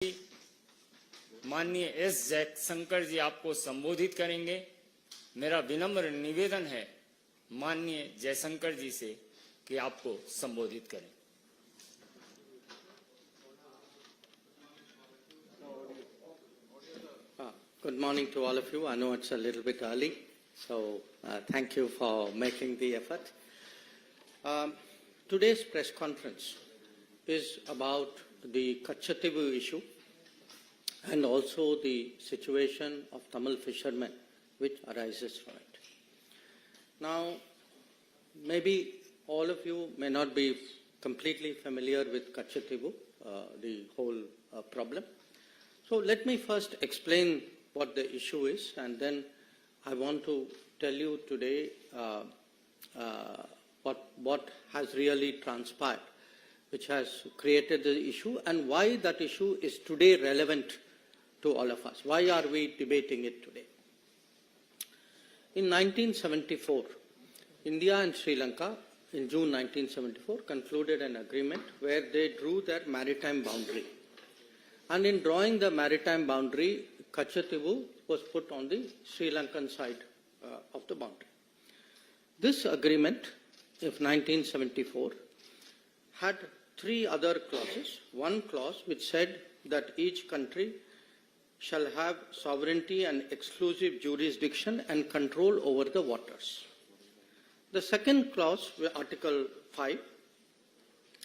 माननीय एस जयशंकर जी आपको संबोधित करेंगे। मेरा विनम्र निवेदन है माननीय जयशंकर जी से कि आपको संबोधित करें। Good morning to all of you. I know it's a little bit early, so thank you for making the effort. Today's press conference is about the Kachatibu issue and also the situation of Tamil fishermen which arises from it. Now, maybe all of you may not be completely familiar with Kachatibu, the whole problem. So let me first explain what the issue is, and then I want to tell you today what has really transpired, which has created the issue, and why that issue is today relevant to all of us. Why are we debating it today? In 1974, India and Sri Lanka, in June 1974, concluded an agreement where they drew their maritime boundary. And in drawing the maritime boundary, Kachatibu was put on the Sri Lankan side of the boundary. This agreement of 1974 had three other clauses. One clause which said that each country shall have sovereignty and exclusive jurisdiction and control over the waters. The second clause, Article 5,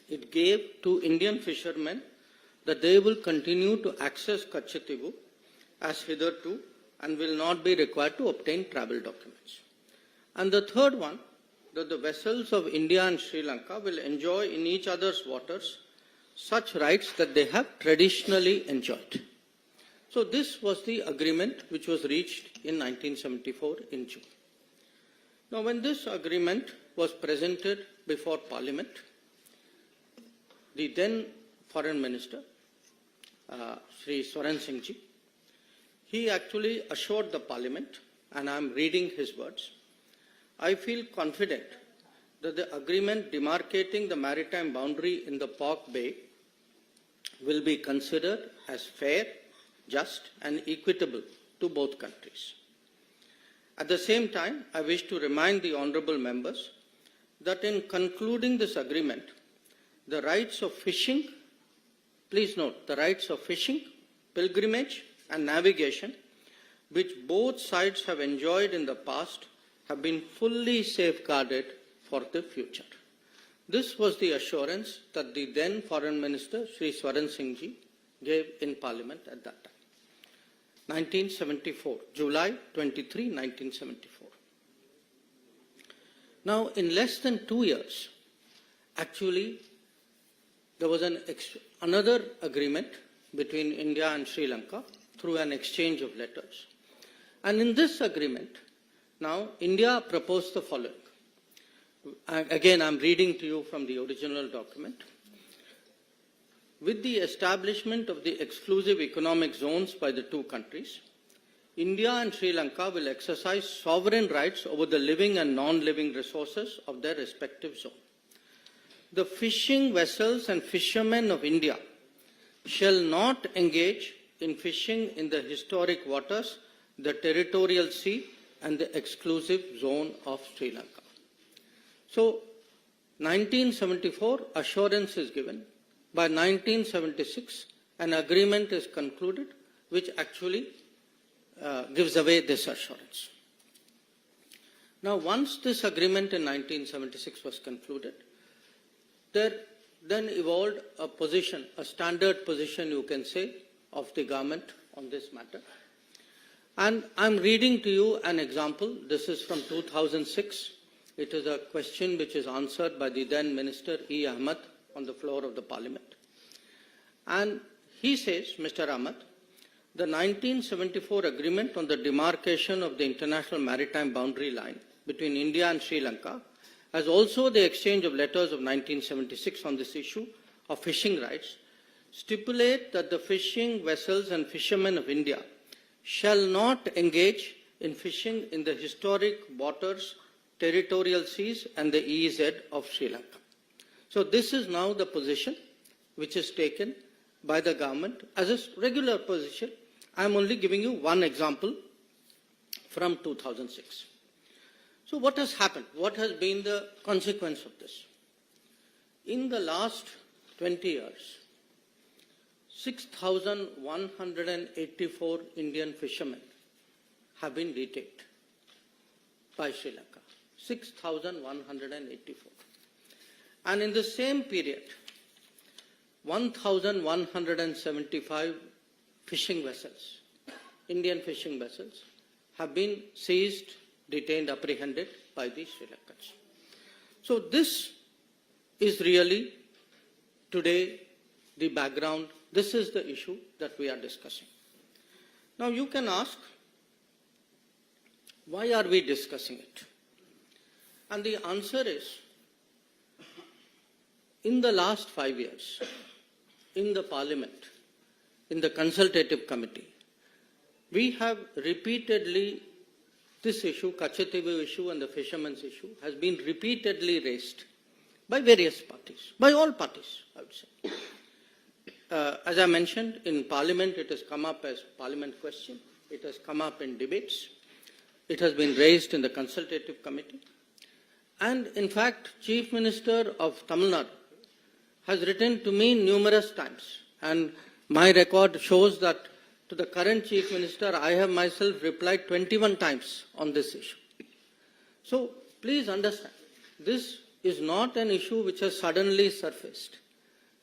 it gave to Indian fishermen that they will continue to access Kachatibu as hitherto and will not be required to obtain travel documents. And the third one, that the vessels of India and Sri Lanka will enjoy in each other's waters such rights that they have traditionally enjoyed. So this was the agreement which was reached in 1974 in June. Now when this agreement was presented before Parliament, the then Foreign Minister, Sri Swaran Singh ji, he actually assured the Parliament, and I am reading his words, I feel confident that the agreement demarcating the maritime boundary in the Pork Bay will be considered as fair, just and equitable to both countries. At the same time, I wish to remind the honourable members that in concluding this agreement, the rights of fishing, please note, the rights of fishing, pilgrimage and navigation, which both sides have enjoyed in the past, have been fully safeguarded for the future. This was the assurance that the then Foreign Minister, Sri Swaran Singh ji, gave in Parliament at that time. 1974, July 23, 1974. Now, in less than 2 years, actually, there was another agreement between India and Sri Lanka through an exchange of letters. And in this agreement, now India proposed the following. Again, I'm reading to you from the original document. With the establishment of the exclusive economic zones by the two countries, India and Sri Lanka will exercise sovereign rights over the living and non-living resources of their respective zone. The fishing vessels and fishermen of India shall not engage in fishing in the historic waters, the territorial sea, and the exclusive zone of Sri Lanka. So, 1974, assurance is given. By 1976, an agreement is concluded which actually gives away this assurance. Now, once this agreement in 1976 was concluded, there then evolved a position, a standard position you can say, of the government on this matter. And I'm reading to you an example. This is from 2006. It is a question which is answered by the then Minister E. Ahmed on the floor of the Parliament. And he says, Mr. Ahmed, the 1974 agreement on the demarcation of the international maritime boundary line between India and Sri Lanka, as also the exchange of letters of 1976 on this issue of fishing rights, stipulate that the fishing vessels and fishermen of India shall not engage in fishing in the historic waters, territorial seas and the EEZ of Sri Lanka. So this is now the position which is taken by the government as a regular position. I am only giving you one example from 2006. So what has happened? What has been the consequence of this? In the last 20 years, 6,184 Indian fishermen have been detained by Sri Lanka. 6,184. And in the same period, 1,175 fishing vessels, Indian fishing vessels, have been seized, detained, apprehended by the Sri Lankans. So this is really today the background. This is the issue that we are discussing. Now you can ask, why are we discussing it? And the answer is, in the last 5 years, in the Parliament, in the Consultative Committee, we have repeatedly, this issue, Kachativu issue and the fishermen's issue, has been repeatedly raised by various parties, by all parties, I would say. As I mentioned, in Parliament, it has come up as Parliament question. It has come up in debates. It has been raised in the Consultative Committee. And in fact, Chief Minister of Tamil Nadu has written to me numerous times. And my record shows that to the current Chief Minister, I have myself replied 21 times on this issue. So please understand, this is not an issue which has suddenly surfaced.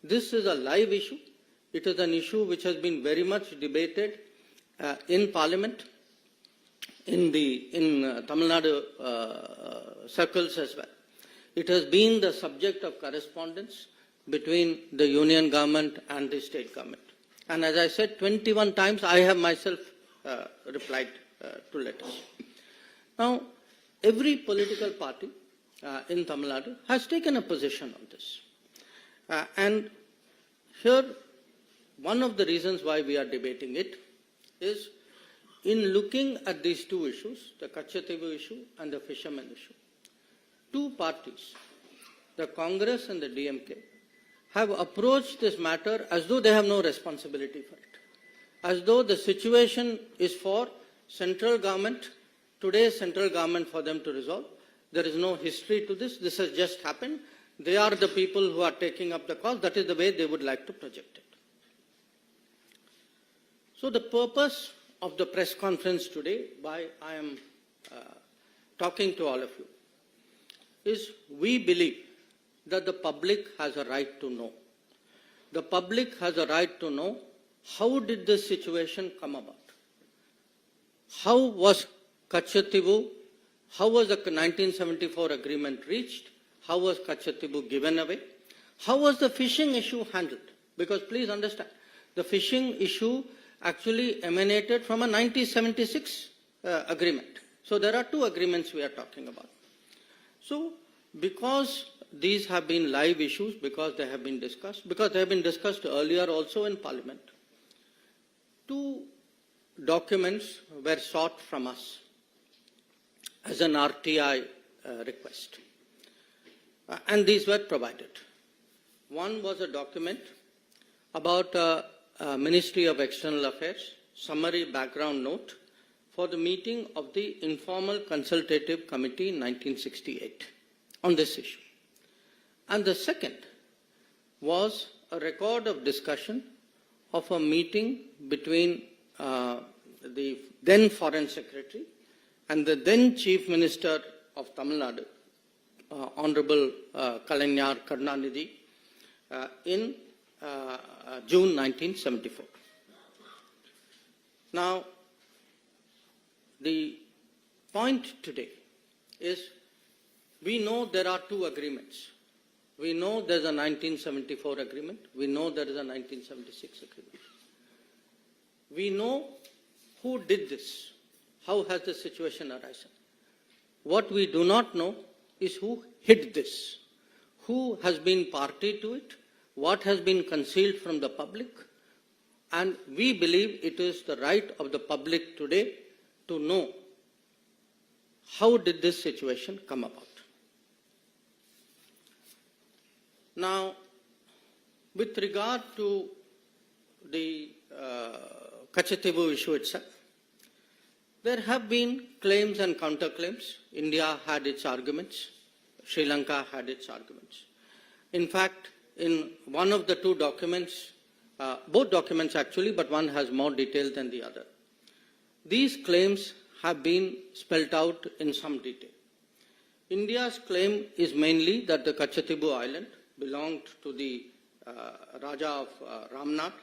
This is a live issue. It is an issue which has been very much debated in Parliament, in Tamil Nadu circles as well. It has been the subject of correspondence between the union government and the state government. And as I said, 21 times I have myself replied to letters. Now, every political party in Tamil Nadu has taken a position on this. And here, one of the reasons why we are debating it is, in looking at these two issues, the Kachativu issue and the fishermen issue, two parties, the Congress and the DMK, have approached this matter as though they have no responsibility for it, as though the situation is for central government, today's central government, for them to resolve. There is no history to this. This has just happened. They are the people who are taking up the cause. That is the way they would like to project it. So the purpose of the press conference today, why I am talking to all of you, is we believe that the public has a right to know. The public has a right to know, how did this situation come about? How was Kachativu, how was the 1974 agreement reached? How was Kachativu given away? How was the fishing issue handled? Because please understand, the fishing issue actually emanated from a 1976 agreement. So there are two agreements we are talking about. So because these have been live issues, because they have been discussed earlier also in Parliament, two documents were sought from us as an RTI request. And these were provided. One was a document about Ministry of External Affairs, summary background note for the meeting of the Informal Consultative Committee in 1968 on this issue. And the second was a record of discussion of a meeting between the then Foreign Secretary and the then Chief Minister of Tamil Nadu, Honorable Kalaignar Karunanidhi, in June 1974. Now, the point today is, we know there are two agreements. We know there's a 1974 agreement. We know there is a 1976 agreement. We know who did this. How has the situation arisen? What we do not know is who hid this, who has been party to it, what has been concealed from the public, and we believe it is the right of the public today to know how did this situation come about. Now, with regard to the Kachatibu issue itself, there have been claims and counterclaims. India had its arguments. Sri Lanka had its arguments. In fact, in one of the two documents, both documents actually, but one has more detail than the other, these claims have been spelled out in some detail. India's claim is mainly that the Kachatibu Island belonged to the Raja of Ramnath,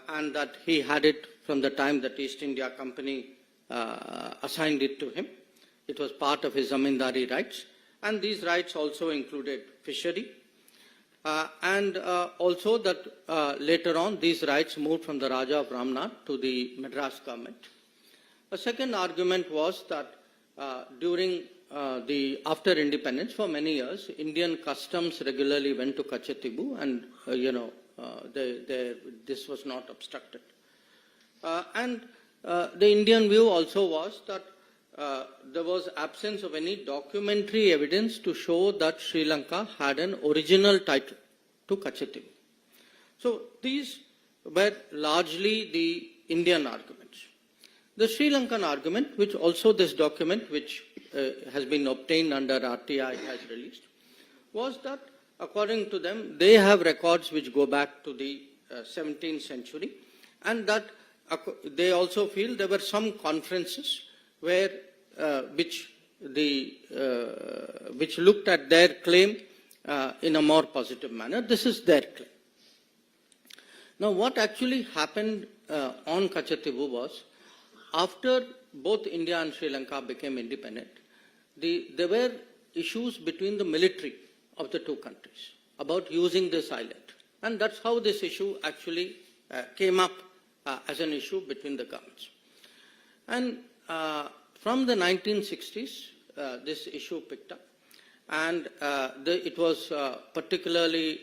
and that he had it from the time that East India Company assigned it to him. It was part of his zamindari rights, and these rights also included fishery, and also that later on these rights moved from the Raja of Ramnath to the Madras government. A second argument was that during after independence, for many years, Indian customs regularly went to Kachatibu, and this was not obstructed. And the Indian view also was that there was absence of any documentary evidence to show that Sri Lanka had an original title to Kachatibu. So these were largely the Indian arguments. The Sri Lankan argument, which also this document, which has been obtained under RTI, has released, was that according to them, they have records which go back to the 17th century, and that they also feel there were some conferences where which looked at their claim in a more positive manner. This is their claim. Now, what actually happened on Kachatibu was, after both India and Sri Lanka became independent, there were issues between the military of the two countries about using this island. And that's how this issue actually came up as an issue between the governments. And from the 1960s, this issue picked up. And it was particularly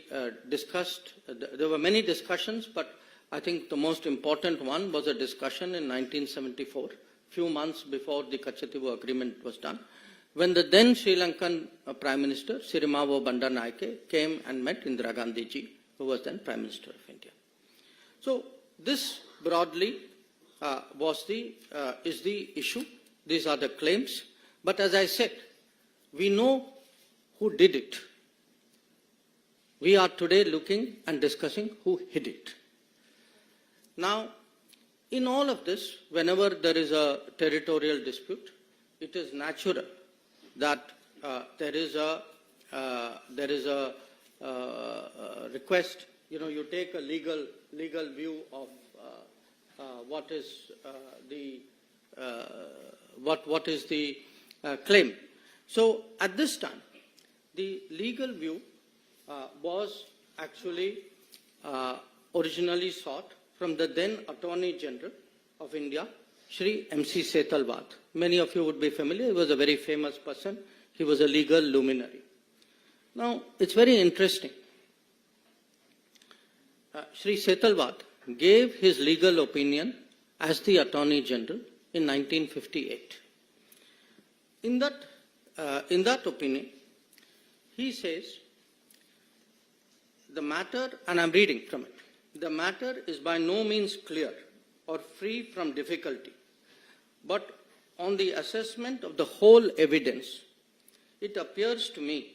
discussed. There were many discussions, but I think the most important one was a discussion in 1974, few months before the Kachatibu agreement was done, when the then Sri Lankan Prime Minister, Sirimavo Bandaranaike, came and met Indira Gandhi ji, who was then Prime Minister of India. So this broadly is the issue. These are the claims. But as I said, we know who did it. We are today looking and discussing who hid it. Now, in all of this, whenever there is a territorial dispute, it is natural that there is a request. You take a legal view of what is the claim. So at this time, the legal view was actually originally sought from the then Attorney General of India, Shri M.C. Setalvad. Many of you would be familiar. He was a very famous person. He was a legal luminary. Now, it's very interesting. Shri Setalvad gave his legal opinion as the Attorney General in 1958. In that opinion, he says, the matter, and I'm reading from it, the matter is by no means clear or free from difficulty, but on the assessment of the whole evidence, it appears to me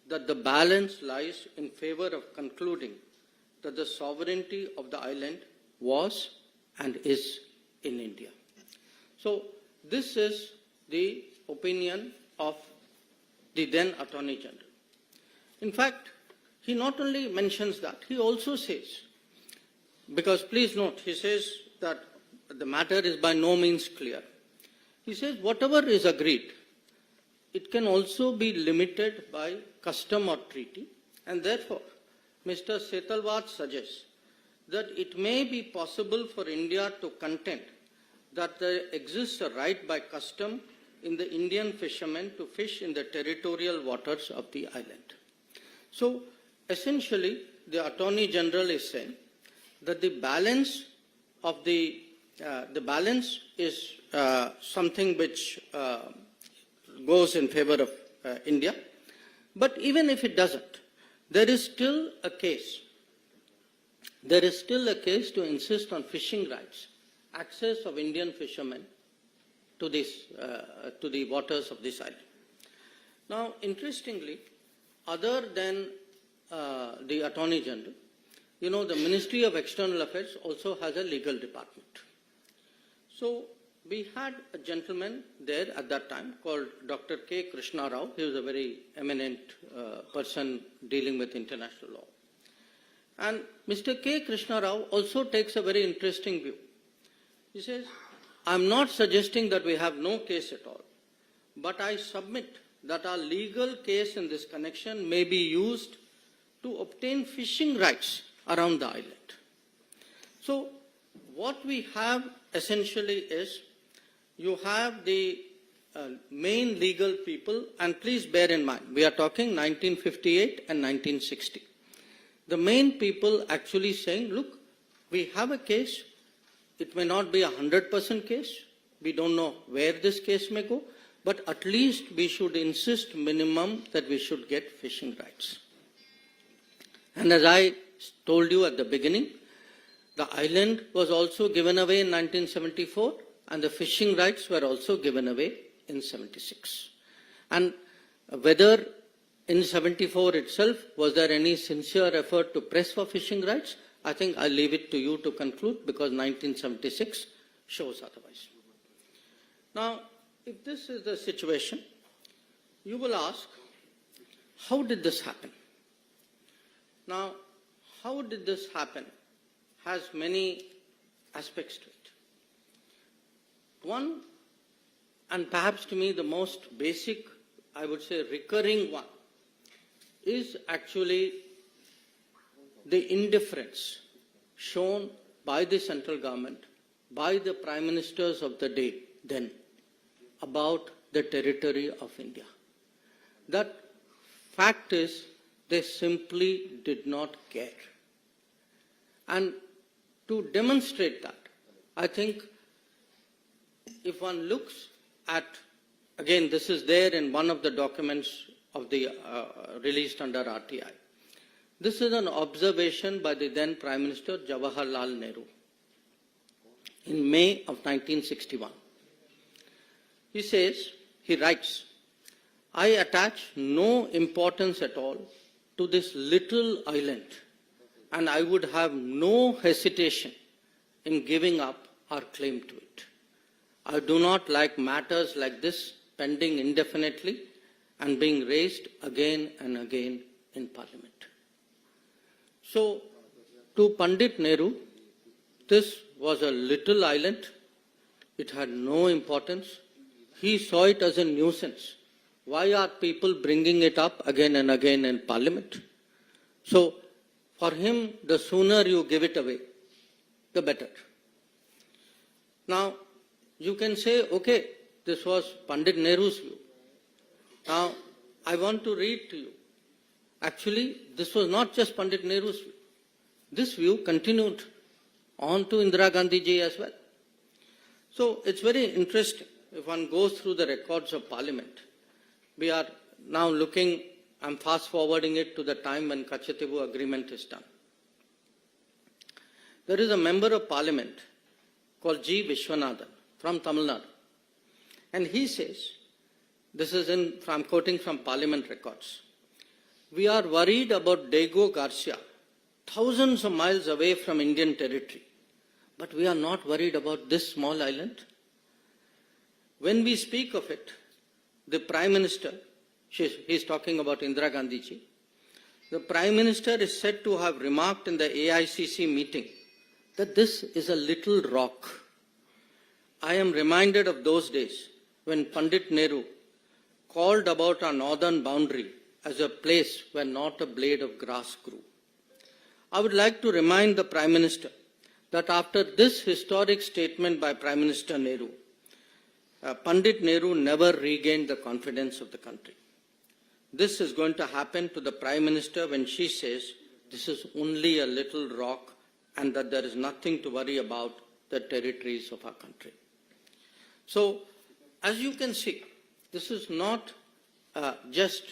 that the balance lies in favor of concluding that the sovereignty of the island was and is in India. So this is the opinion of the then Attorney General. In fact, he not only mentions that, he also says, because please note, he says that the matter is by no means clear. He says whatever is agreed, it can also be limited by custom or treaty, and therefore Mr. Setalvad suggests that it may be possible for India to contend that there exists a right by custom in the Indian fishermen to fish in the territorial waters of the island. So essentially, the Attorney General is saying that the balance is something which goes in favor of India. But even if it doesn't, there is still a case there is still a case to insist on fishing rights, access of Indian fishermen to the waters of this island. Now, interestingly, other than the Attorney General, the Ministry of External Affairs also has a legal department. So, we had a gentleman there at that time called Dr. K. Krishna Rao. He was a very eminent person dealing with international law. And Mr. K. Krishna Rao also takes a very interesting view. He says, I'm not suggesting that we have no case at all, but I submit that our legal case in this connection may be used to obtain fishing rights around the island. So, what we have essentially is, you have the main legal people, and please bear in mind, we are talking 1958 and 1960. The main people actually saying, look, we have a case, it may not be a 100% case, we don't know where this case may go, but at least we should insist minimum that we should get fishing rights. And as I told you at the beginning, the island was also given away in 1974, and the fishing rights were also given away in 76. And whether in 74 itself, was there any sincere effort to press for fishing rights? I think I'll leave it to you to conclude, because 1976 shows otherwise. Now, if this is the situation, you will ask, how did this happen? Now, how did this happen has many aspects to it. One, and perhaps to me the most basic, I would say recurring one, is actually the indifference shown by the central government, by the prime ministers of the day then, about the territory of India. That fact is, they simply did not care. And to demonstrate that, I think if one looks at, again, this is there in one of the documents of the released under RTI. This is an observation by the then Prime Minister Jawaharlal Nehru in May of 1961. He says, he writes, I attach no importance at all to this little island, and I would have no hesitation in giving up our claim to it. I do not like matters like this pending indefinitely and being raised again and again in Parliament. So, to Pandit Nehru, this was a little island. It had no importance. He saw it as a nuisance. Why are people bringing it up again and again in Parliament? So, for him, the sooner you give it away, the better. Now, you can say, okay, this was Pandit Nehru's view. Now, I want to read to you. Actually, this was not just Pandit Nehru's view. This view continued on to Indira Gandhi ji as well. So, it's very interesting. If one goes through the records of Parliament, we are now looking, I'm fast forwarding it to the time when Kachatibu agreement is done. There is a member of Parliament called G. Vishwanathan from Tamil Nadu. And he says, this is I'm quoting from Parliament records, we are worried about Diego Garcia, thousands of miles away from Indian territory, but we are not worried about this small island. When we speak of it, the Prime Minister, he's talking about Indira Gandhi ji, the Prime Minister is said to have remarked in the AICC meeting that this is a little rock. I am reminded of those days when Pandit Nehru called about our northern boundary as a place where not a blade of grass grew. I would like to remind the Prime Minister that after this historic statement by Prime Minister Nehru, Pandit Nehru never regained the confidence of the country. This is going to happen to the Prime Minister when she says this is only a little rock and that there is nothing to worry about the territories of our country. So, as you can see, this is not just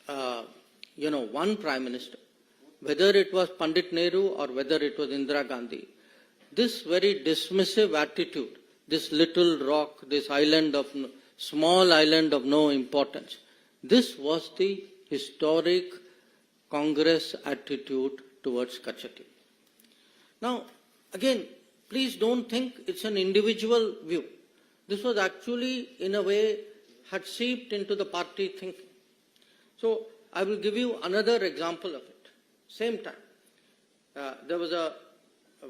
one Prime Minister. whether it was Pandit Nehru or whether it was Indira Gandhi, this very dismissive attitude, this little rock, this small island of no importance, this was the historic Congress attitude towards Kachati. Now, again, please don't think it's an individual view. This was actually, in a way, had seeped into the party thinking. So, I will give you another example of it. Same time, there was a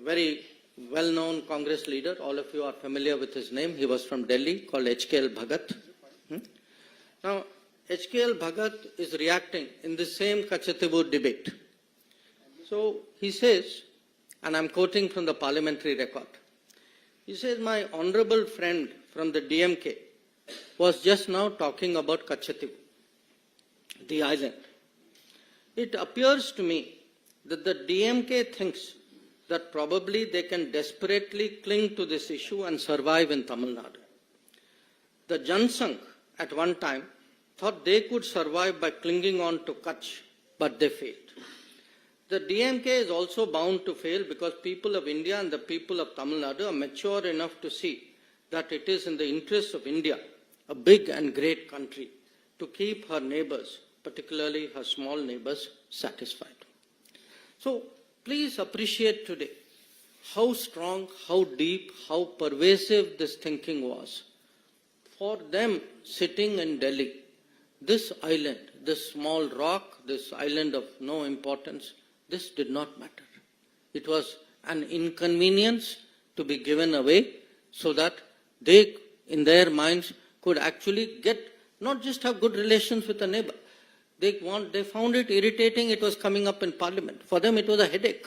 very well-known Congress leader, all of you are familiar with his name, he was from Delhi, called H.K.L. Bhagat. Now, H.K.L. Bhagat is reacting in the same Kachatibu debate. So, he says, and I'm quoting from the parliamentary record, he says, my honorable friend from the DMK was just now talking about Kachatibu, the island. It appears to me that the DMK thinks that probably they can desperately cling to this issue and survive in Tamil Nadu. The Jansangh at one time thought they could survive by clinging on to Kutch, but they failed. The DMK is also bound to fail because people of India and the people of Tamil Nadu are mature enough to see that it is in the interest of India, a big and great country, to keep her neighbors, particularly her small neighbors, satisfied. So, please appreciate today how strong, how deep, how pervasive this thinking was. For them sitting in Delhi, this island, this small rock, this island of no importance, this did not matter. It was an inconvenience to be given away so that they, in their minds, could actually get, not just have good relations with a neighbor. They found it irritating, it was coming up in parliament. For them, it was a headache.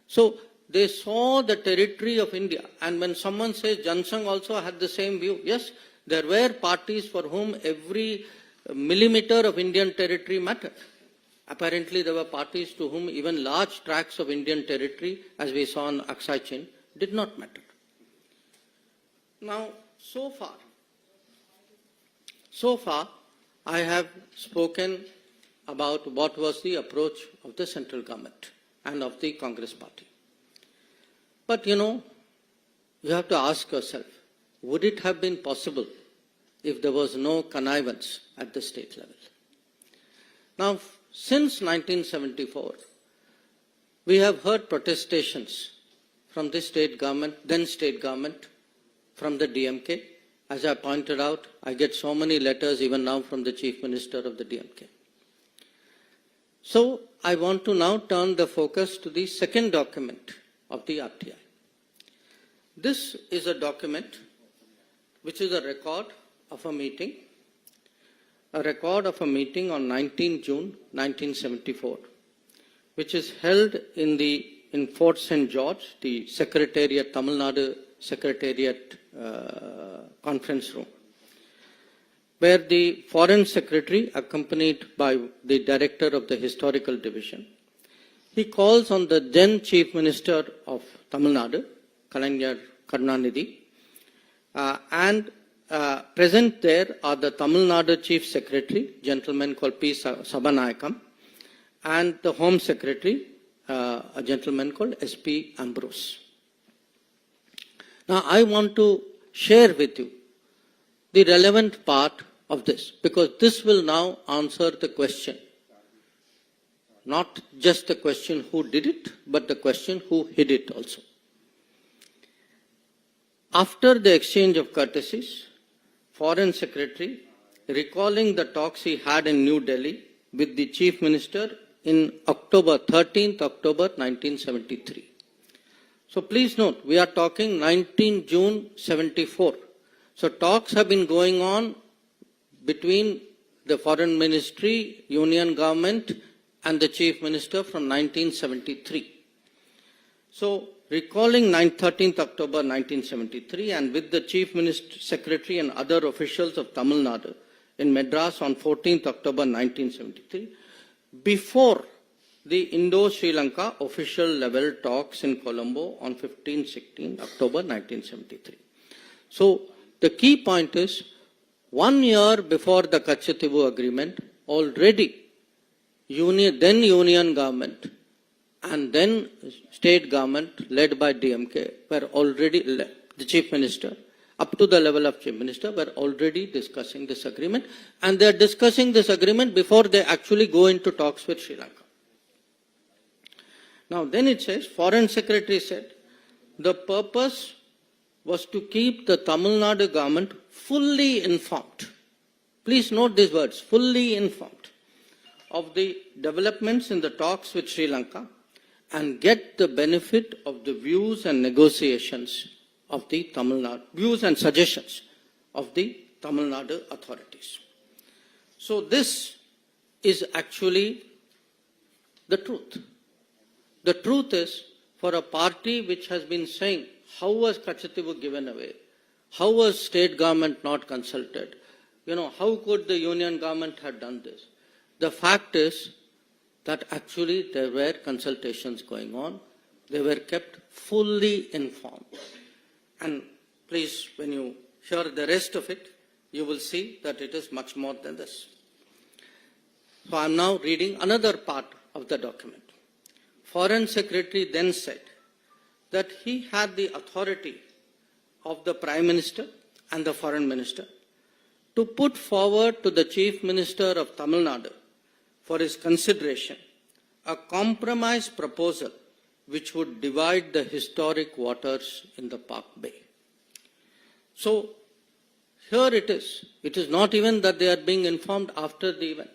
So, they saw the territory of India. And when someone says Jansangh also had the same view, yes, there were parties for whom every millimeter of Indian territory mattered. Apparently, there were parties to whom even large tracts of Indian territory, as we saw in Aksai Chin, did not matter. Now, so far, I have spoken about what was the approach of the central government and of the Congress party. But you have to ask yourself, would it have been possible if there was no connivance at the state level? Now, since 1974, we have heard protestations from the state government, then state government, from the DMK. As I pointed out, I get so many letters even now from the Chief Minister of the DMK. So, I want to now turn the focus to the second document of the RTI. This is a document which is a record of a meeting on 19 June 1974, which is held in Fort St. George, the Secretariat, Tamil Nadu Secretariat conference room, where the Foreign Secretary, accompanied by the Director of the Historical Division, he calls on the then Chief Minister of Tamil Nadu, Kalaignar Karunanidhi, and present there are the Tamil Nadu Chief Secretary, gentleman called P. Sabanayakam, and the Home Secretary, a gentleman called S.P. Ambrose. Now, I want to share with you the relevant part of this, because this will now answer the question, not just the question who did it, but the question who hid it also. After the exchange of courtesies, Foreign Secretary, recalling the talks he had in New Delhi with the Chief Minister in 13th October 1973. So please note, we are talking 19 June 74. So talks have been going on between the Foreign Ministry, Union Government and the Chief Minister from 1973. So recalling 13th October 1973 and with the Chief Minister, Secretary and other officials of Tamil Nadu in Madras on 14th October 1973, before the Indo-Sri Lanka official level talks in Colombo on 15-16 October 1973. So the key point is, 1 year before the Kachatibu agreement, already then Union government and then state government led by DMK were already, the chief minister, up to the level of chief minister, were already discussing this agreement, and they are discussing this agreement before they actually go into talks with Sri Lanka. Now then it says, Foreign Secretary said, the purpose was to keep the Tamil Nadu government fully informed. Please note these words, fully informed of the developments in the talks with Sri Lanka and get the benefit of the views and negotiations of the Tamil Nadu, views and suggestions of the Tamil Nadu authorities. So this is actually the truth. The truth is, for a party which has been saying, how was Kachativu given away? How was state government not consulted? How could the union government have done this? The fact is that actually there were consultations going on. They were kept fully informed. And please, when you hear the rest of it, you will see that it is much more than this. So I am now reading another part of the document. Foreign Secretary then said that he had the authority of the Prime Minister and the Foreign Minister to put forward to the Chief Minister of Tamil Nadu for his consideration a compromise proposal which would divide the historic waters in the Park Bay. So here it is. It is not even that they are being informed after the event.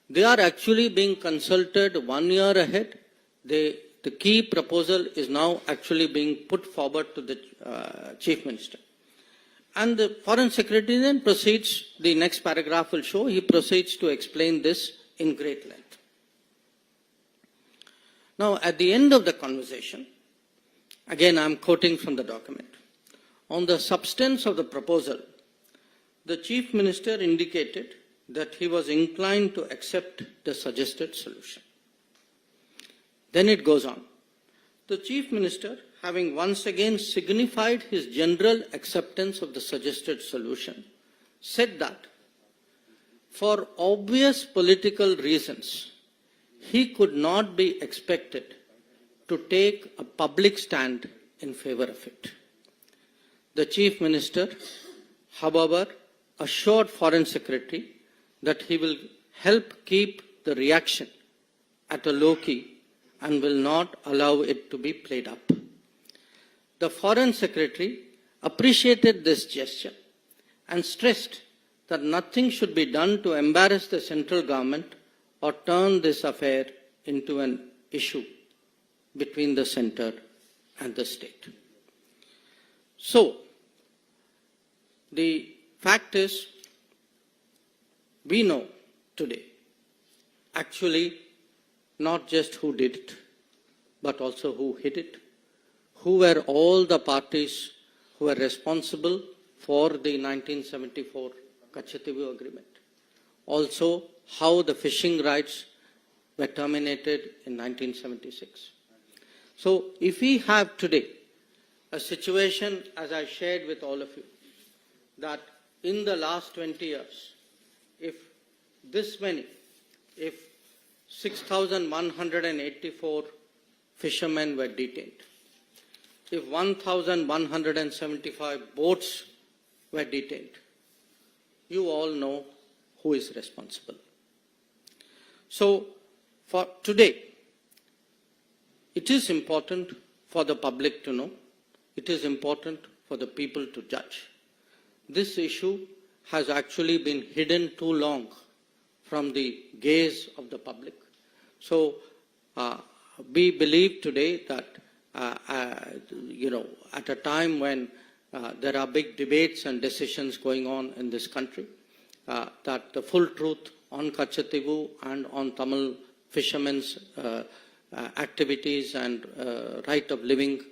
They are actually being consulted 1 year ahead. The key proposal is now actually being put forward to the Chief Minister. And the Foreign Secretary then proceeds, the next paragraph will show, he proceeds to explain this in great length. Now, at the end of the conversation, again I am quoting from the document, on the substance of the proposal, the Chief Minister indicated that he was inclined to accept the suggested solution. Then it goes on. The Chief Minister, having once again signified his general acceptance of the suggested solution, said that for obvious political reasons, he could not be expected to take a public stand in favor of it. The Chief Minister, however, assured Foreign Secretary that he will help keep the reaction at a low key and will not allow it to be played up. The Foreign Secretary appreciated this gesture and stressed that nothing should be done to embarrass the central government or turn this affair into an issue between the center and the state. So, the fact is, we know today actually not just who did it, but also who hid it, who were all the parties who were responsible for the 1974 Kachativu Agreement. Also, how the fishing rights were terminated in 1976. So, if we have today a situation, as I shared with all of you, that in the last 20 years, if 6,184 fishermen were detained, if 1,175 boats were detained, you all know who is responsible. So, for today, it is important for the public to know, it is important for the people to judge. This issue has actually been hidden too long from the gaze of the public. So, we believe today that, at a time when there are big debates and decisions going on in this country, that the full truth on Kachativu and on Tamil fishermen's activities and right of living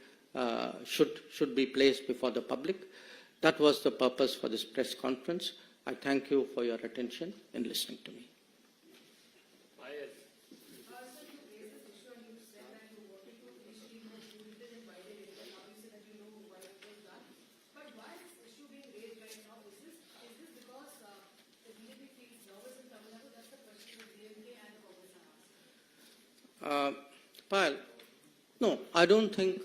should be placed before the public. That was the purpose for this press conference. I thank you for your attention in listening to me. I don't think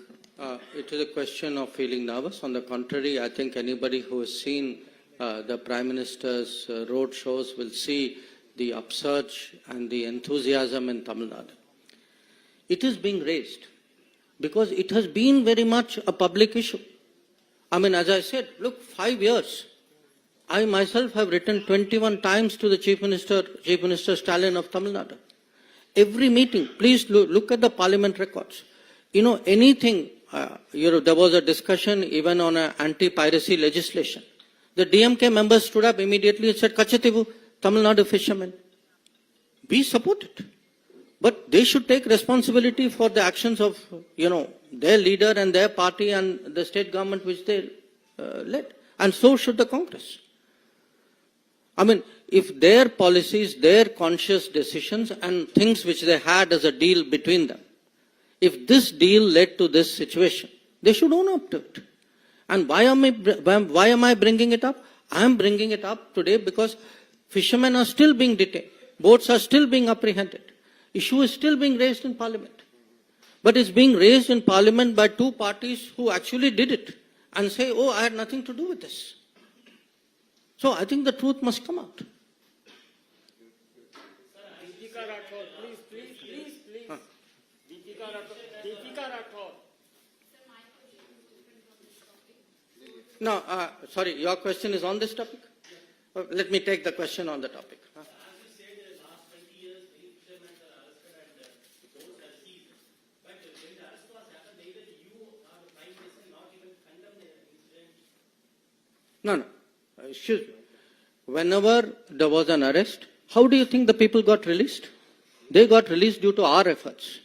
it is a question of feeling nervous. On the contrary, I think anybody who has seen the Prime Minister's road shows will see the upsurge and the enthusiasm in Tamil Nadu. It is being raised because it has been very much a public issue. I mean, as I said, look, 5 years. I myself have written 21 times to the Chief Minister Stalin of Tamil Nadu. Every meeting, please look at the Parliament records. You know, anything, there was a discussion even on anti-piracy legislation. The DMK members stood up immediately and said, Kachativu, Tamil Nadu fishermen. We support it. But they should take responsibility for the actions of, their leader and their party and the state government which they led. And so should the Congress. I mean, if their policies, their conscious decisions and things which they had as a deal between them, if this deal led to this situation, they should own up to it. And why am I bringing it up? I am bringing it up today because fishermen are still being detained. Boats are still being apprehended. Issue is still being raised in Parliament. But it's being raised in Parliament by two parties who actually did it and say, oh, I had nothing to do with this. So I think the truth must come out. Deepika Rathod, please. Deepika Rathod. No, sorry, your question is on this topic? Let me take the question on the topic. No. Excuse me. Whenever there was an arrest, how do you think the people got released? They got released due to our efforts.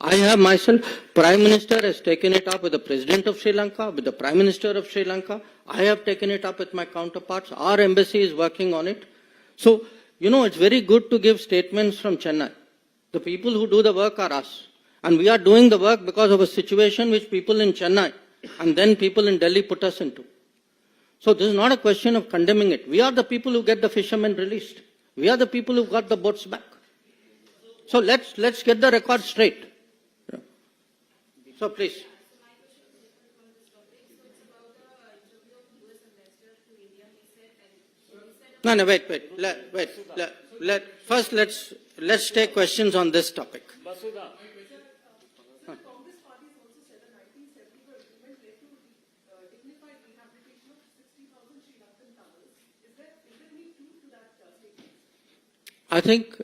I have myself, Prime Minister has taken it up with the President of Sri Lanka, with the Prime Minister of Sri Lanka. I have taken it up with my counterparts. Our embassy is working on it. So, it's very good to give statements from Chennai. The people who do the work are us. And we are doing the work because of a situation which people in Chennai and then people in Delhi put us into. So this is not a question of condemning it. We are the people who get the fishermen released. We are the people who got the boats back. So let's get the record straight. So please. No, wait. First, let's take questions on this topic. Basudha. I think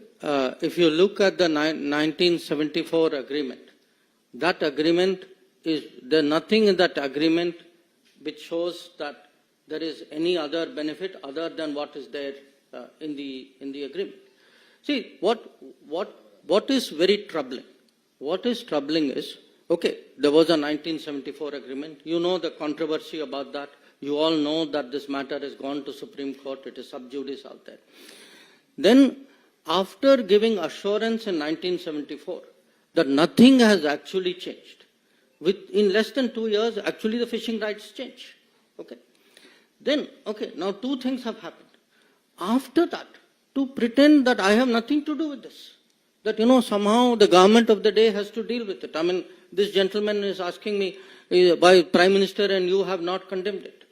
if you look at the 1974 agreement, that agreement there's nothing in that agreement which shows that there is any other benefit other than what is there in the agreement. See, what is very troubling? What is troubling is, okay, there was a 1974 agreement. You know the controversy about that. You all know that this matter has gone to Supreme Court. It is sub judice out there. Then, after giving assurance in 1974 that nothing has actually changed, in less than 2 years, actually the fishing rights change. Okay. Then, now two things have happened. After that, to pretend that I have nothing to do with this, that, somehow the government of the day has to deal with it. I mean, this gentleman is asking me, why Prime Minister and you have not condemned it.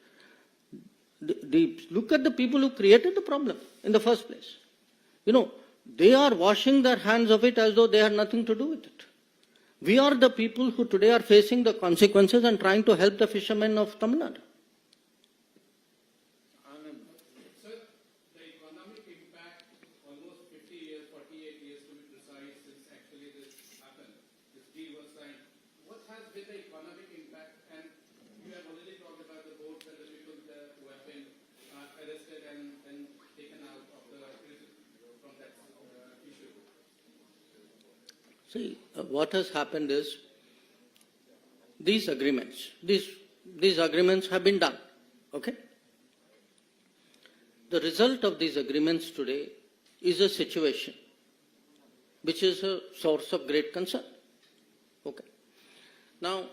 Look at the people who created the problem in the first place. They are washing their hands of it as though they had nothing to do with it. We are the people who today are facing the consequences and trying to help the fishermen of Tamil Nadu. Sir, the economic impact, almost 50 years, 48 years to be precise, since actually this happened, this deal was signed. What has been the economic impact? And you have already talked about the boats and the people there who have been arrested and taken out of the prison from that issue. See, what has happened is these agreements have been done. Okay? The result of these agreements today is a situation which is a source of great concern. Okay. Now,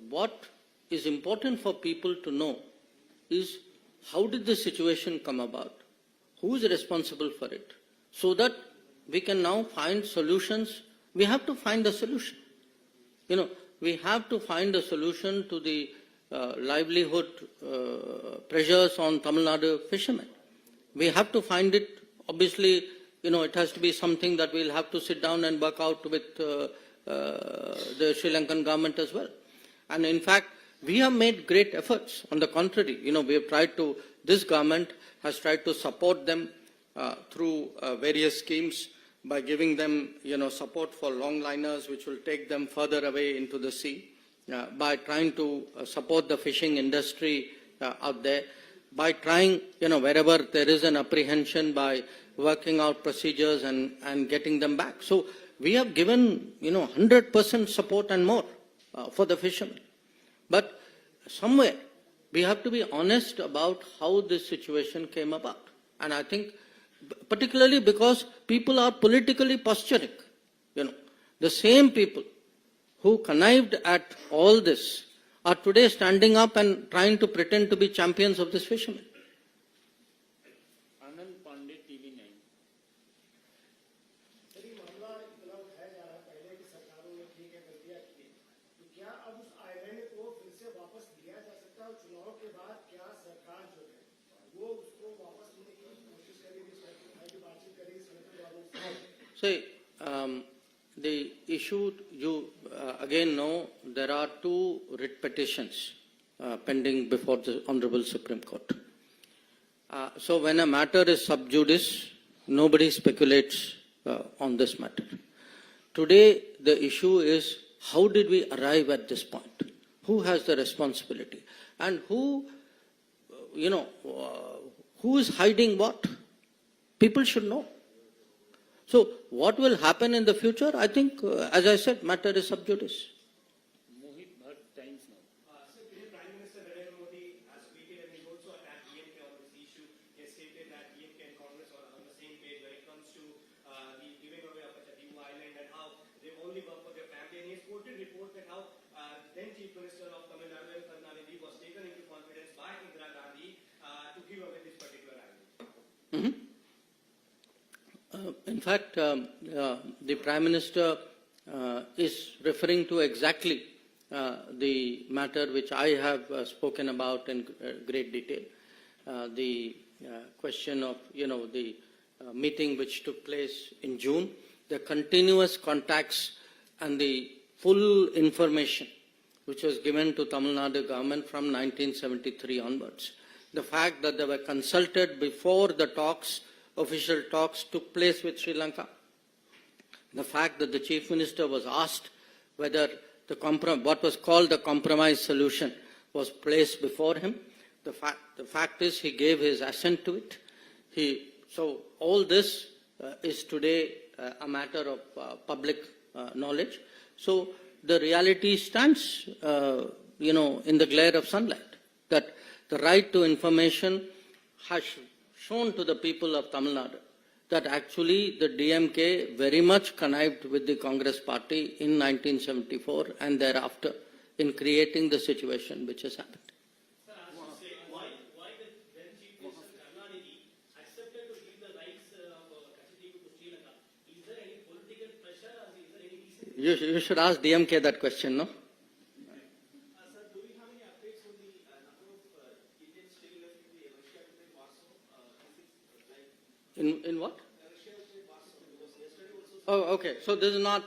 what is important for people to know is how did this situation come about? Who is responsible for it? So that we can now find solutions. We have to find a solution. we have to find a solution to the livelihood pressures on Tamil Nadu fishermen. We have to find it. Obviously, it has to be something that we'll have to sit down and work out with the Sri Lankan government as well. And in fact, we have made great efforts. On the contrary, we have tried to, this government has tried to support them through various schemes by giving them, support for longliners, which will take them further away into the sea, by trying to support the fishing industry out there, by trying, wherever there is an apprehension, by working out procedures and getting them back. So we have given, 100% support and more for the fishermen. But somewhere we have to be honest about how this situation came about. And I think particularly because people are politically posturing, the same people who connived at all this are today standing up and trying to pretend to be champions of this fishermen. Anand Pandey, TV9. See, the issue, you again know, there are two writ petitions pending before the Honorable Supreme Court. So when a matter is sub judice, nobody speculates on this matter. Today, the issue is how did we arrive at this point? Who has the responsibility? And who is hiding what? People should know. So what will happen in the future? I think, as I said, matter is sub judice. Mohit Bhatt, Times Now. Sir, today Prime Minister Narendra Modi has tweeted and he also attacked DMK on this issue. He has stated that DMK and Congress are on the same page when it comes to the giving away of Chattivu Island and how they only work for their family. And he has quoted report that how then Chief Minister of Tamil Nadu Karnataka was taken into confidence by Indira Gandhi to give away this particular island. Mm-hmm. In fact, the Prime Minister is referring to exactly the matter which I have spoken about in great detail. The question of, the meeting which took place in June, the continuous contacts and the full information which was given to Tamil Nadu government from 1973 onwards. The fact that they were consulted before the talks, official talks took place with Sri Lanka. The fact that the Chief Minister was asked whether what was called the compromise solution was placed before him. The fact is he gave his assent to it. So all this is today a matter of public knowledge. So the reality stands, in the glare of sunlight, that the right to information has shown to the people of Tamil Nadu that actually the DMK very much connived with the Congress party in 1974 and thereafter in creating the situation which has happened. Sir, I was to say, why the then Chief Minister Karnataka accepted to give the rights of Chattivu to Sri Lanka? Is there any political pressure or is there any reason? You should ask DMK that question, no? Sir, do we have any updates on the number of Indians still left in the Russia to play Warsaw? In what? Russia to play Warsaw because yesterday also. Oh, okay. So this is not.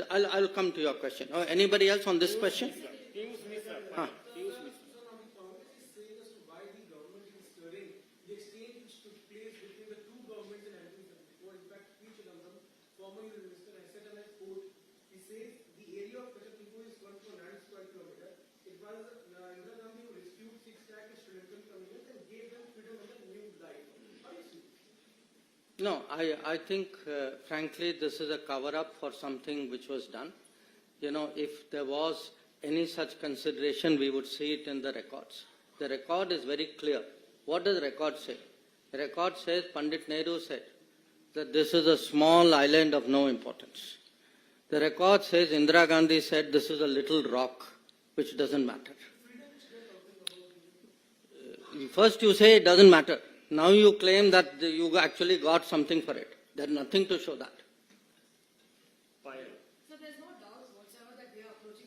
I'll come to your question. Anybody else on this question? Piyush Mishra. Huh. Piyush Mishra. So now the Congress is saying as to why the government is stirring the exchange which took place between the two governments in 1974. In fact, P. Chidambaram, former Union Minister, has said on a quote, he says the area of Chattivu is 1.9 square kilometer. It was Indira Gandhi who rescued 6 lakh Sri Lankan communities and gave them freedom and a new life. How do you see this? No, I think, frankly, this is a cover-up for something which was done. If there was any such consideration, we would see it in the records. The record is very clear. What does the record say? The record says, Pandit Nehru said, that this is a small island of no importance. The record says, Indira Gandhi said, this is a little rock, which doesn't matter. First you say it doesn't matter. Now you claim that you actually got something for it. There's nothing to show that. Payal. So there's no doubt whatsoever that we are approaching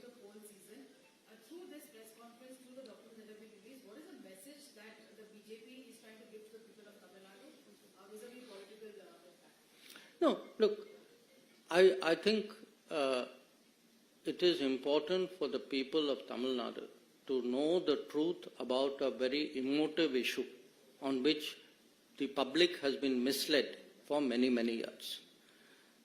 No, look, I think it is important for the people of Tamil Nadu to know the truth about a very emotive issue on which the public has been misled for many, many years.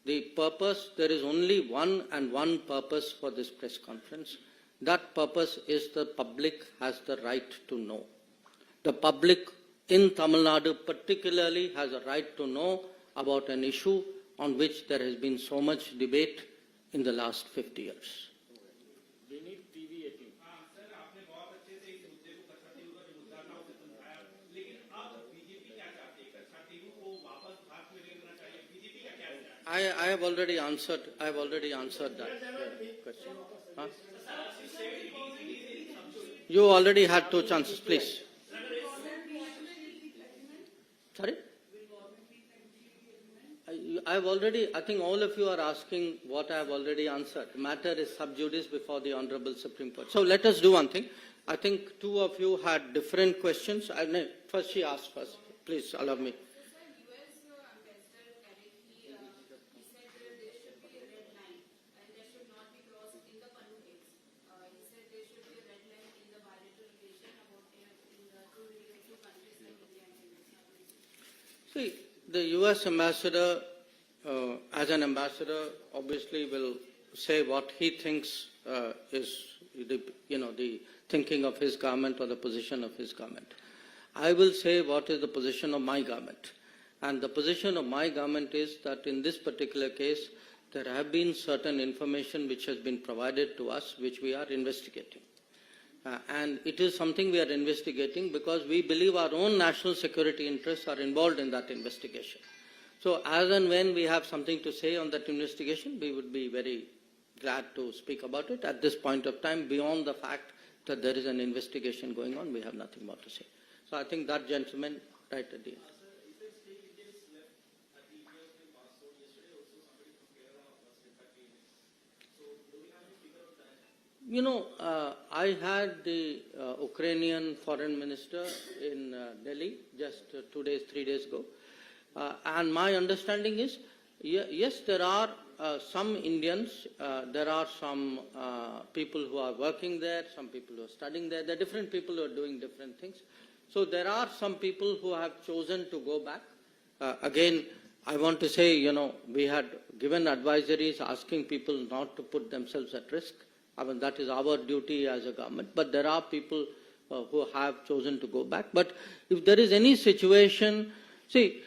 The purpose, there is only one purpose for this press conference. That purpose is the public has the right to know. The public in Tamil Nadu particularly has a right to know about an issue on which there has been so much debate in the last 50 years. We need TV 18. Sir आपने बहुत अच्छे से इस मुद्दे को कच्छा TV का जो मुद्दा था उसे समझाया, लेकिन अब बीजेपी क्या चाहती है? कच्छा टीवी को वापस भारत में लेना चाहिए, बीजेपी का क्या चाहती है? I have already answered that question. Huh? You already had 2 chances, please. Sorry? I think all of you are asking what I have already answered. The matter is sub judice before the Honorable Supreme Court. So let us do one thing. I think 2 of you had different questions. First she asked first. Please allow me. See, the U.S. ambassador, as an ambassador, obviously will say what he thinks is the thinking of his government or the position of his government. I will say what is the position of my government. And the position of my government is that in this particular case, there have been certain information which has been provided to us, which we are investigating. And it is something we are investigating because we believe our own national security interests are involved in that investigation. So as and when we have something to say on that investigation, we would be very glad to speak about it. At this point of time, beyond the fact that there is an investigation going on, we have nothing more to say. So I think that gentleman right at the end. You know, I had the Ukrainian foreign minister in Delhi just 2 days, 3 days ago. And my understanding is, yes, there are some Indians, there are some people who are working there, some people who are studying there. There are different people who are doing different things. So there are some people who have chosen to go back. Again, I want to say, we had given advisories asking people not to put themselves at risk. I mean, that is our duty as a government. But there are people who have chosen to go back. But if there is any situation, see,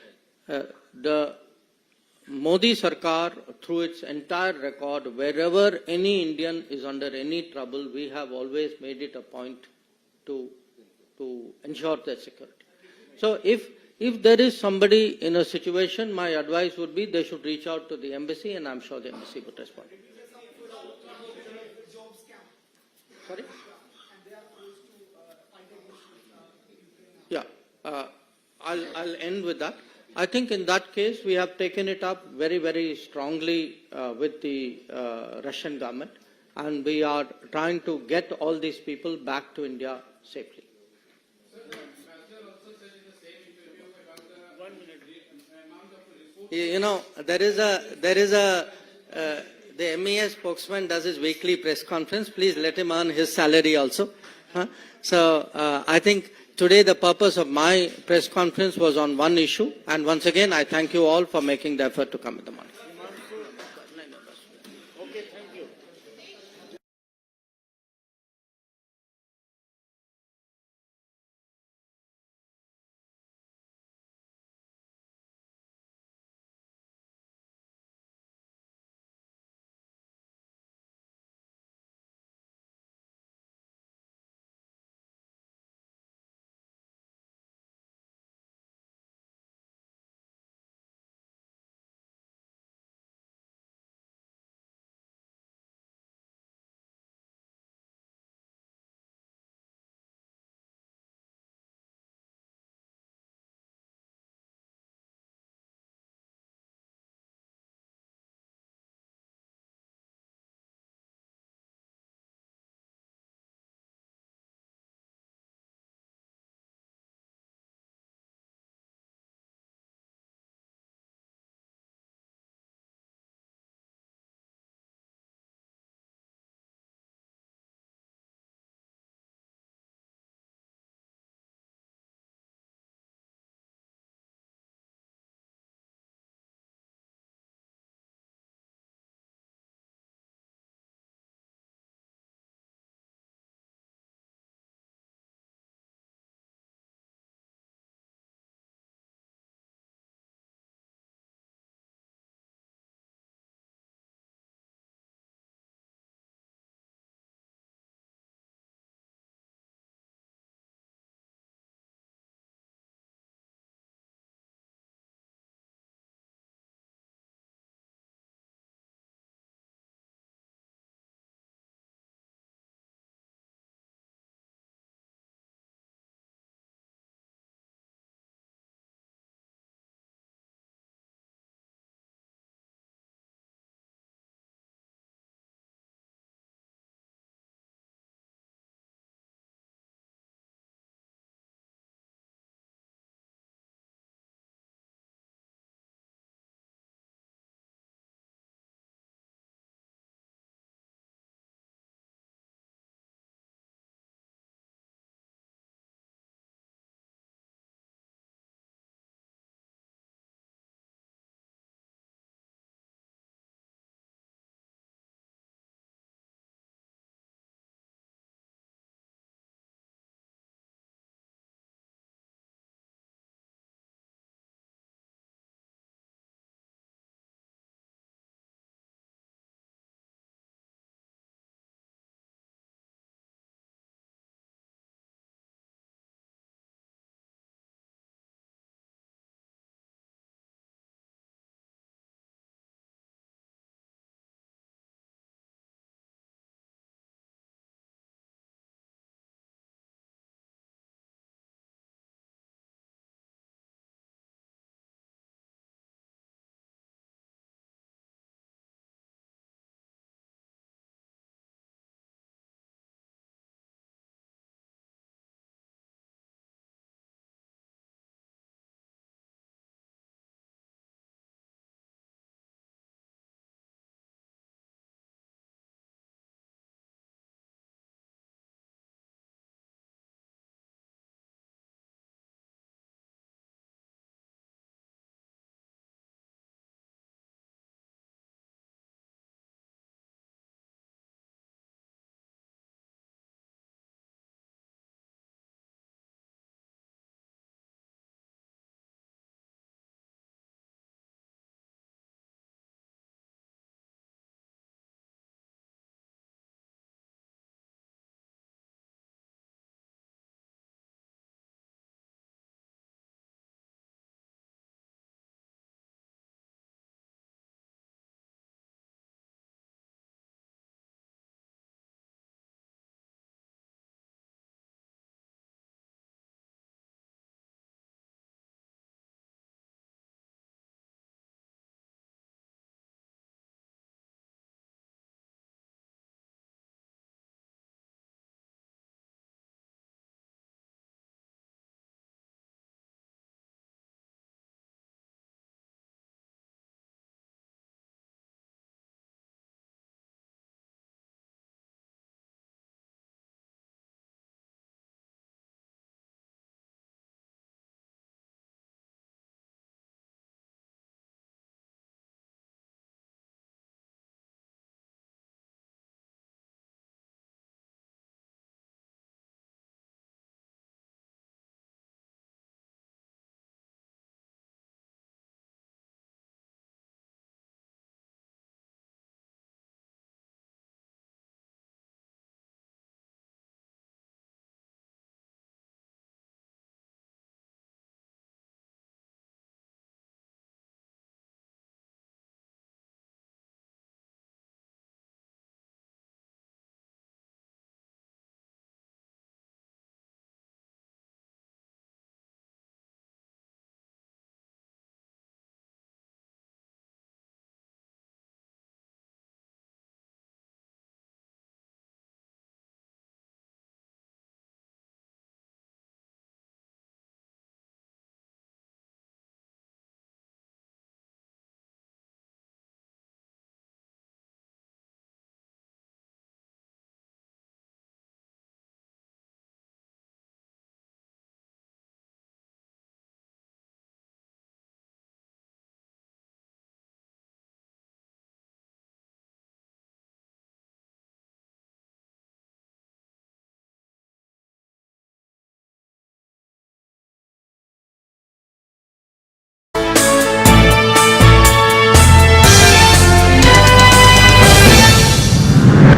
the Modi Sarkar, through its entire record, wherever any Indian is under any trouble, we have always made it a point to ensure their security. So if there is somebody in a situation, my advice would be they should reach out to the embassy, and I'm sure the embassy would respond. Sorry? Yeah, I'll end with that. I think in that case, we have taken it up very, very strongly with the Russian government, and we are trying to get all these people back to India safely. The MES spokesman does his weekly press conference. Please let him earn his salary also. So I think today the purpose of my press conference was on one issue. And once again, I thank you all for making the effort to come in the morning.